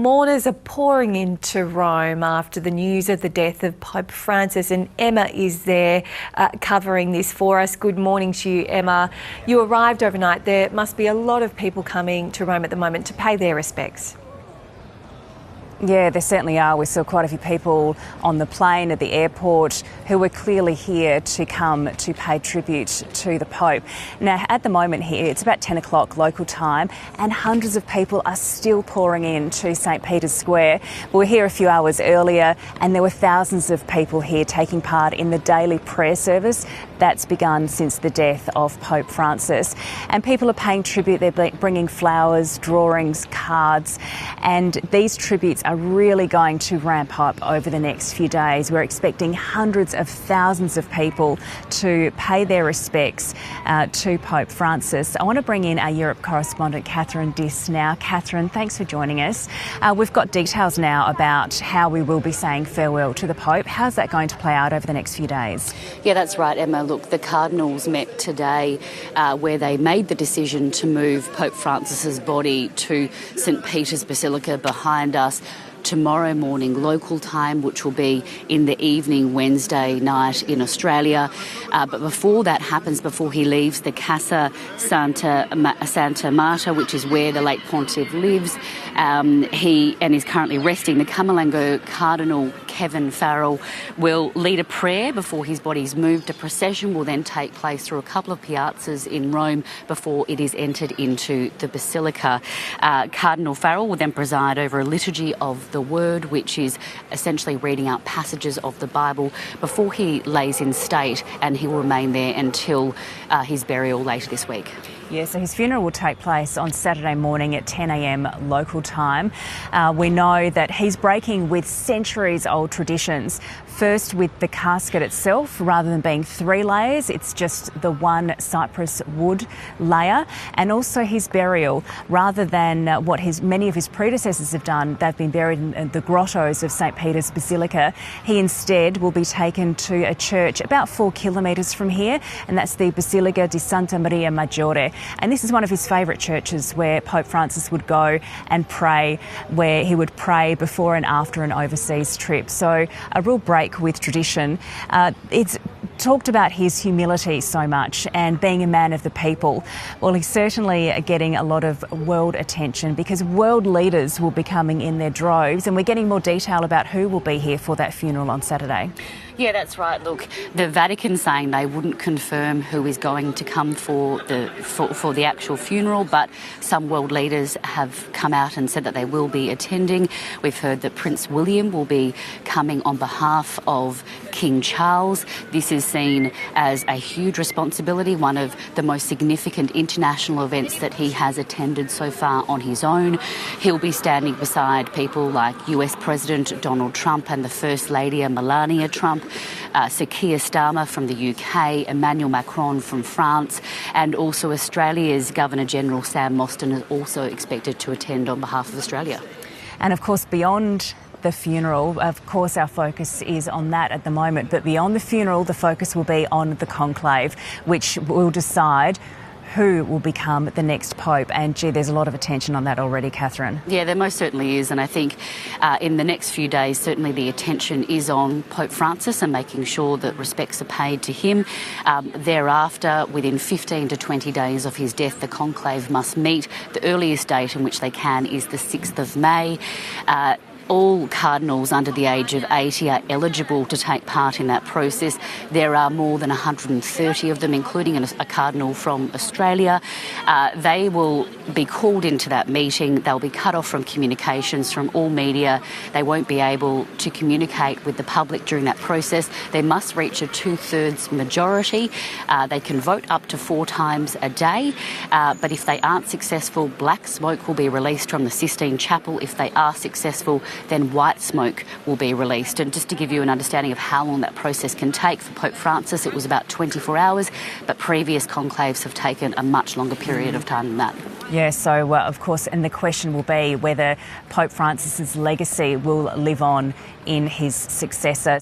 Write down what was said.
Mourners are pouring into Rome after the news of the death of Pope Francis, and Emma is there covering this for us. Good morning to you, Emma. You arrived overnight. There must be a lot of people coming to Rome at the moment to pay their respects. Yeah, there certainly are. We saw quite a few people on the plane at the airport who were clearly here to come to pay tribute to the Pope. Now, at the moment here, it's about 10 o'clock local time, and hundreds of people are still pouring in to St Peter's Square. We were here a few hours earlier, and there were thousands of people here taking part in the daily prayer service that's begun since the death of Pope Francis. And people are paying tribute. They're bringing flowers, drawings, cards, and these tributes are really going to ramp up over the next few days. We're expecting hundreds of thousands of people to pay their respects to Pope Francis. I want to bring in our Europe correspondent Catherine Diss now. Catherine, thanks for joining us. We've got details now about how we will be saying farewell to the Pope. How's that going to play out over the next few days? Yeah, that's right, Emma. Look, the Cardinals met today where they made the decision to move Pope Francis's body to St Peter's Basilica behind us tomorrow morning local time, which will be in the evening Wednesday night in Australia. But before that happens, before he leaves the Casa Santa Marta, which is where the late Pontiff lives, he is currently resting. The Camerlengo Cardinal Kevin Farrell will lead a prayer before his body is moved. A procession will then take place through a couple of piazzas in Rome before it is entered into the Basilica. Cardinal Farrell will then preside over a liturgy of the Word, which is essentially reading out passages of the Bible before he lays in state, and he will remain there until his burial later this week. Yeah, so his funeral will take place on Saturday morning at 10 a.m. local time. We know that he's breaking with centuries-old traditions. First with the casket itself, rather than being 3 layers, it's just the one cypress wood layer. And also his burial, rather than what many of his predecessors have done, they've been buried in the grottos of St Peter's Basilica. He instead will be taken to a church about 4 kilometres from here, and that's the Basilica di Santa Maria Maggiore. And this is one of his favourite churches where Pope Francis would go and pray, where he would pray before and after an overseas trip. So a real break with tradition. It's talked about his humility so much and being a man of the people. Well, he's certainly getting a lot of world attention because world leaders will be coming in their droves, and we're getting more detail about who will be here for that funeral on Saturday. Yeah, that's right. Look, the Vatican saying they wouldn't confirm who is going to come for the actual funeral, but some world leaders have come out and said that they will be attending. We've heard that Prince William will be coming on behalf of King Charles. This is seen as a huge responsibility, one of the most significant international events that he has attended so far on his own. He'll be standing beside people like US President Donald Trump and the First Lady Melania Trump, Sir Keir Starmer from the UK, Emmanuel Macron from France, and also Australia's Governor-General Sam Mostyn is also expected to attend on behalf of Australia. And of course, beyond the funeral, of course our focus is on that at the moment, but beyond the funeral the focus will be on the conclave, which will decide who will become the next Pope. And gee, there's a lot of attention on that already, Catherine. Yeah, there most certainly is. And I think in the next few days, certainly the attention is on Pope Francis and making sure that respects are paid to him. Thereafter, within 15 to 20 days of his death, the conclave must meet. The earliest date in which they can is the 6th of May. All cardinals under the age of 80 are eligible to take part in that process. There are more than 130 of them, including a cardinal from Australia. They will be called into that meeting. They'll be cut off from communications from all media. They won't be able to communicate with the public during that process. They must reach a 2/3 majority. They can vote up to 4 times a day. But if they aren't successful, black smoke will be released from the Sistine Chapel. If they are successful, then white smoke will be released. And just to give you an understanding of how long that process can take, for Pope Francis it was about 24 hours, but previous conclaves have taken a much longer period of time than that. Yeah, so of course, and the question will be whether Pope Francis's legacy will live on in his successor.